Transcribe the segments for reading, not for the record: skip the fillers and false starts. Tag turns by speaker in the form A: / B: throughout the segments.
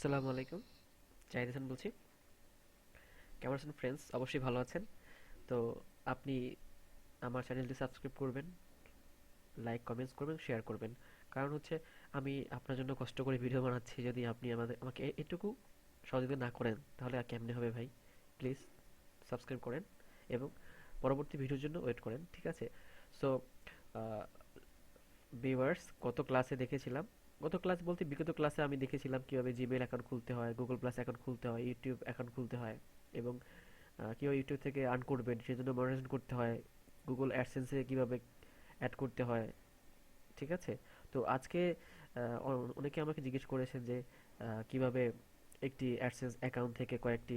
A: আসসালামু আলাইকুম। জাহিদ হাসান বলছি। কেমন আছেন ফ্রেন্ডস? অবশ্যই ভালো আছেন। তো আপনি আমার চ্যানেলটি সাবস্ক্রাইব করবেন, লাইক কমেন্টস করবেন, শেয়ার করবেন। কারণ হচ্ছে আমি আপনার জন্য কষ্ট করে ভিডিও বানাচ্ছি, যদি আপনি আমাকে এটুকু সহযোগিতা না করেন তাহলে আর কেমনে হবে ভাই? প্লিজ সাবস্ক্রাইব করেন এবং পরবর্তী ভিডিওর জন্য ওয়েট করেন, ঠিক আছে? সো ভিউয়ার্স, গত ক্লাস বলতে বিগত ক্লাসে আমি দেখেছিলাম কিভাবে জিমেইল অ্যাকাউন্ট খুলতে হয়, গুগল প্লাস অ্যাকাউন্ট খুলতে হয়, ইউটিউব অ্যাকাউন্ট খুলতে হয় এবং কীভাবে ইউটিউব থেকে আর্ন করবেন সেজন্য মনিটাইজেশন করতে হয়, গুগল অ্যাডসেন্সে কীভাবে অ্যাড করতে হয়, ঠিক আছে? তো আজকে অনেকে আমাকে জিজ্ঞেস করেছেন যে কিভাবে একটি অ্যাডসেন্স অ্যাকাউন্ট থেকে কয়েকটি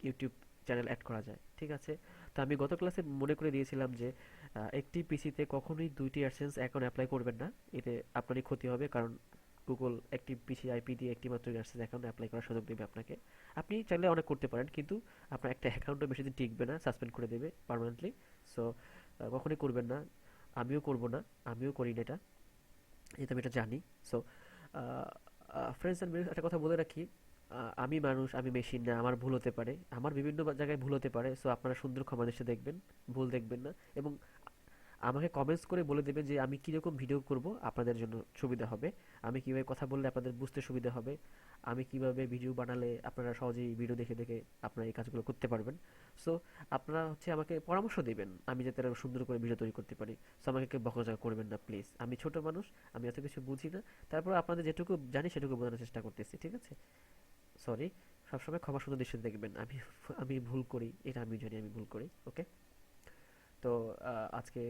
A: ইউটিউব চ্যানেল অ্যাড করা যায়, ঠিক আছে? তো আমি গত ক্লাসে মনে করে দিয়েছিলাম যে একটি পিসিতে কখনোই দুইটি অ্যাডসেন্স অ্যাকাউন্ট অ্যাপ্লাই করবেন না। এতে আপনারই ক্ষতি হবে, কারণ গুগল একটি পিসি আইপি দিয়ে একটি মাত্র অ্যাডসেন্স অ্যাকাউন্ট অ্যাপ্লাই করার সুযোগ দেবে আপনাকে। আপনি চাইলে অনেক করতে পারেন, কিন্তু আপনার একটা অ্যাকাউন্টও বেশি দিন টিকবে না, সাসপেন্ড করে দেবে পার্মানেন্টলি। সো কখনোই করবেন না। আমিও করব না, আমিও করি না এটা, এটা আমি এটা জানি। সো ফ্রেন্ডস অ্যান্ড ভিউয়ার্স, একটা কথা বলে রাখি, আমি মানুষ, আমি মেশিন না, আমার ভুল হতে পারে, আমার বিভিন্ন জায়গায় ভুল হতে পারে। সো আপনারা সুন্দর ক্ষমা দৃষ্টিতে দেখবেন, ভুল দেখবেন না এবং আমাকে কমেন্টস করে বলে দেবেন যে আমি কীরকম ভিডিও করব আপনাদের জন্য সুবিধা হবে, আমি কীভাবে কথা বললে আপনাদের বুঝতে সুবিধা হবে, আমি কিভাবে ভিডিও বানালে আপনারা সহজেই ভিডিও দেখে দেখে আপনারা এই কাজগুলো করতে পারবেন। সো আপনারা হচ্ছে আমাকে পরামর্শ দিবেন, আমি যাতে আরো সুন্দর করে ভিডিও তৈরি করতে পারি। সো আমাকে কেউ বকাঝকা করবেন না প্লিজ, আমি ছোট মানুষ, আমি এত কিছু বুঝি না। তারপর আপনাদের যেটুকু জানি সেটুকু বোঝানোর চেষ্টা করতেছি, ঠিক আছে? সরি, সবসময় ক্ষমা সুন্দর দৃষ্টিতে দেখবেন। আমি আমি ভুল করি, এটা আমি জানি আমি ভুল করি, ওকে? তো আজকে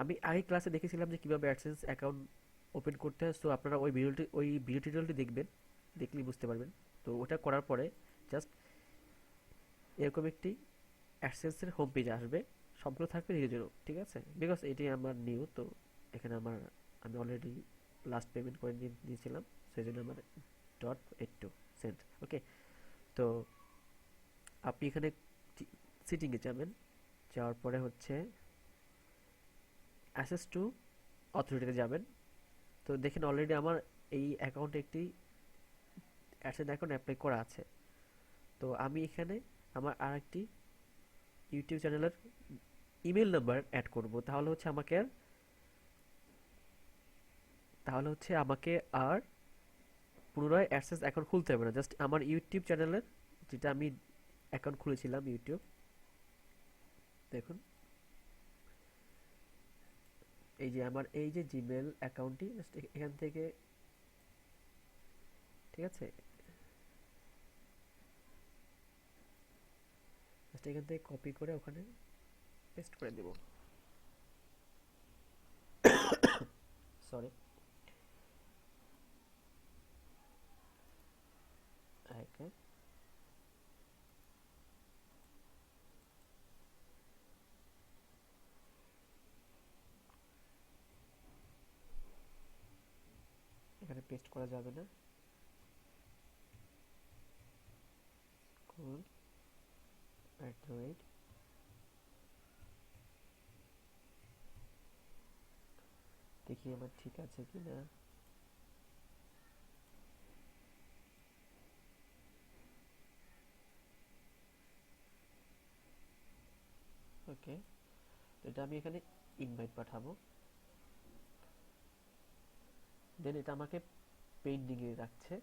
A: আমি আগের ক্লাসে দেখেছিলাম যে কিভাবে অ্যাডসেন্স অ্যাকাউন্ট ওপেন করতে হয়। সো আপনারা ওই ভিডিও টিউটোরিয়ালটি দেখবেন, দেখলেই বুঝতে পারবেন। তো ওটা করার পরে জাস্ট এরকম একটি অ্যাডসেন্সের হোম পেজ আসবে, সবগুলো থাকবে নিজের জন্য, ঠিক আছে? বিকজ এটি আমার নিউ, তো এখানে আমি অলরেডি লাস্ট পেমেন্ট করে দিয়েছিলাম, সেই জন্য আমার .82 সেন্ট, ওকে? তো আপনি এখানে সিটিংয়ে যাবেন, যাওয়ার পরে হচ্ছে অ্যাসেস টু অথরিটিতে যাবেন। তো দেখেন অলরেডি আমার এই অ্যাকাউন্টে একটি অ্যাডসেন্স অ্যাকাউন্ট অ্যাপ্লাই করা আছে। তো আমি এখানে আমার আরেকটি ইউটিউব চ্যানেলের ইমেল নাম্বার অ্যাড করব, তাহলে হচ্ছে আমাকে আর পুনরায় অ্যাডসেন্স অ্যাকাউন্ট খুলতে হবে না। জাস্ট আমার ইউটিউব চ্যানেলের, যেটা আমি অ্যাকাউন্ট খুলেছিলাম ইউটিউব, দেখুন এই যে আমার এই যে জিমেল অ্যাকাউন্টটি, জাস্ট এখান থেকে, ঠিক আছে? জাস্ট এখান থেকে কপি করে ওখানে পেস্ট করে দেব। সরি, ওকে। এখানে পেস্ট করা যাবে না, স্কুল @ দেখি আমার ঠিক আছে কি না। ওকে, তো এটা আমি এখানে ইনভাইট পাঠাবো, দেন এটা আমাকে পেন্ডিংয়ে রাখছে।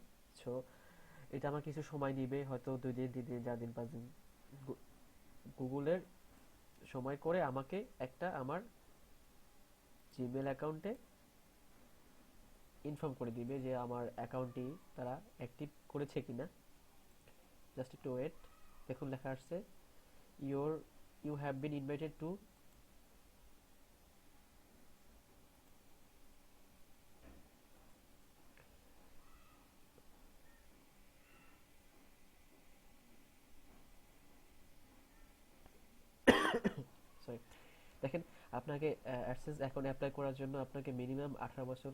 A: সো এটা আমার কিছু সময় নিবে, হয়তো 2 দিন 3 দিন 4 দিন 5 দিন। গুগলের সময় করে আমাকে একটা আমার জিমেল অ্যাকাউন্টে ইনফর্ম করে দিবে যে আমার অ্যাকাউন্টটি তারা অ্যাক্টিভ করেছে কিনা। জাস্ট একটু ওয়েট, দেখুন লেখা আসছে your you have been invited to. Sorry, দেখেন, আপনাকে অ্যাডসেন্স অ্যাকাউন্ট অ্যাপ্লাই করার জন্য আপনাকে মিনিমাম 18 বছর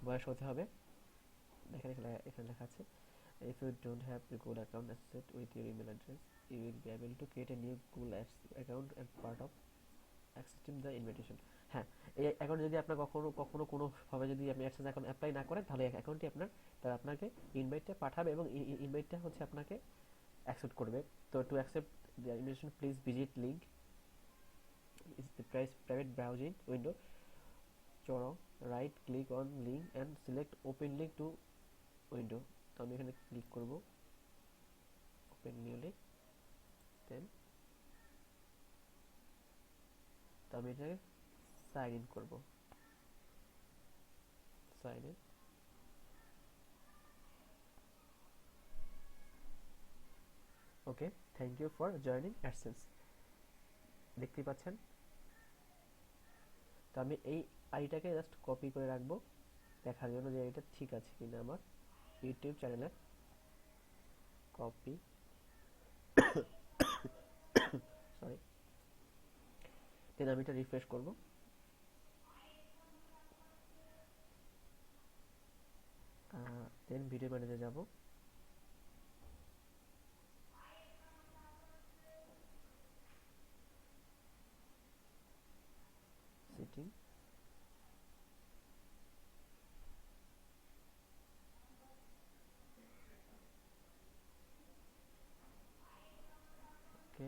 A: বয়স হতে হবে। দেখেন এখানে লেখা আছে, if you don't have the Google account associated with your email address, you will be able to create a new Google Ads account and part of accepting the invitation. হ্যাঁ, এই অ্যাকাউন্ট যদি আপনার কখনো কখনো কোনোভাবে যদি আপনি অ্যাডসেন্স অ্যাকাউন্ট অ্যাপ্লাই না করেন, তাহলে অ্যাকাউন্টটি আপনার, তারা আপনাকে ইনভাইটটা পাঠাবে এবং ইনভাইটটা হচ্ছে আপনাকে অ্যাকসেপ্ট করবে। তো to accept the invitation please visit link is the private browsing window. চড়ো, right click on link and select open link to window. তো আমি এখানে ক্লিক করব ওপেন নিউ লিঙ্ক, দেন তো আমি এটাকে সাইন ইন করবো, sign in. Okay, thank you for joining AdSense, দেখতেই পাচ্ছেন। তো আমি এই আইটাকে জাস্ট কপি করে রাখবো দেখার জন্য যে এটা ঠিক আছে কিনা আমার ইউটিউব চ্যানেলে। কপি, সরি, দেন আমি এটা রিফ্রেশ করব। দেন ভিডিও ম্যানেজারে যাব, সেটিং, ওকে।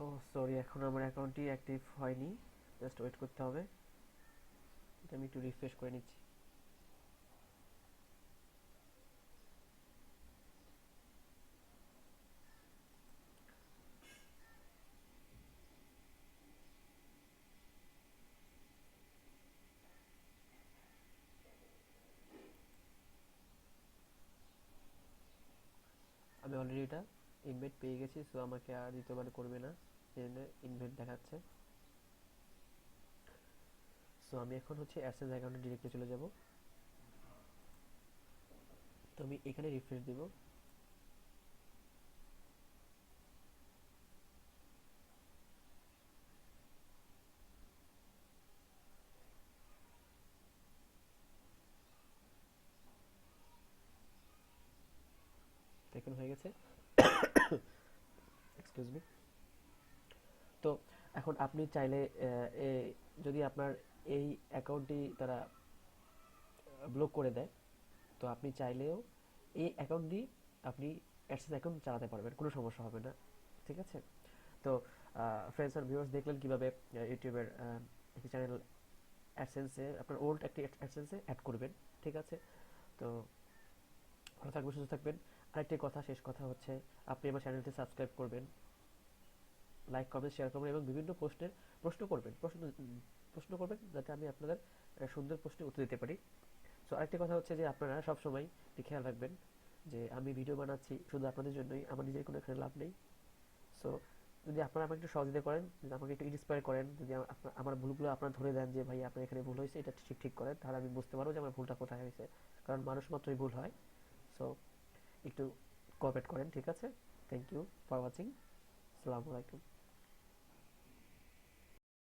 A: ও সরি, এখন আমার অ্যাকাউন্টটি অ্যাক্টিভ হয়নি, জাস্ট ওয়েট করতে হবে। এটা আমি একটু রিফ্রেশ করে নিচ্ছি। আমি অলরেডি এটা ইনভাইট পেয়ে গেছি, সো আমাকে আর দ্বিতীয়বার করবে না, ইনভাইট দেখাচ্ছে। সো আমি এখন হচ্ছে অ্যাডসেন্স অ্যাকাউন্টে ডিরেক্টলি চলে যাব। তো আমি এখানে রিফ্রেশ দিব। এখন হয়ে গেছে, এক্সকিউজ মি। তো এখন আপনি চাইলে যদি আপনার এই অ্যাকাউন্টটি তারা ব্লক করে দেয়, তো আপনি চাইলেও এই অ্যাকাউন্ট দিয়ে আপনি অ্যাডসেন্স অ্যাকাউন্ট চালাতে পারবেন, কোনো সমস্যা হবে না, ঠিক আছে। তো ফ্রেন্ডস আর ভিউয়ার্স, দেখলেন কিভাবে ইউটিউবের একটি চ্যানেল অ্যাডসেন্সে, আপনার ওল্ড একটি অ্যাডসেন্সে অ্যাড করবেন, ঠিক আছে। তো ভালো থাকবেন, সুস্থ থাকবেন। আরেকটি কথা, শেষ কথা হচ্ছে, আপনি আমার চ্যানেলটি সাবস্ক্রাইব করবেন, লাইক করবেন, শেয়ার করবেন এবং বিভিন্ন প্রশ্নের প্রশ্ন করবেন, প্রশ্ন করবেন যাতে আমি আপনাদের সুন্দর প্রশ্নের উত্তর দিতে পারি। সো আরেকটি কথা হচ্ছে যে আপনারা সবসময় খেয়াল রাখবেন যে আমি ভিডিও বানাচ্ছি শুধু আপনাদের জন্যই, আমার নিজের কোনো এখানে লাভ নেই। সো যদি আপনারা আমাকে একটু সহযোগিতা করেন, যদি আমাকে একটু ইন্সপায়ার করেন, যদি আমার ভুলগুলো আপনারা ধরে দেন যে ভাই আপনার এখানে ভুল হয়েছে, এটা ঠিক করেন, তাহলে আমি বুঝতে পারবো যে আমার ভুলটা কোথায় হয়েছে। কারণ মানুষ মাত্রই ভুল হয়। সো একটু কোঅপারেট করেন, ঠিক আছে। Thank you for watching. আসসালামু আলাইকুম।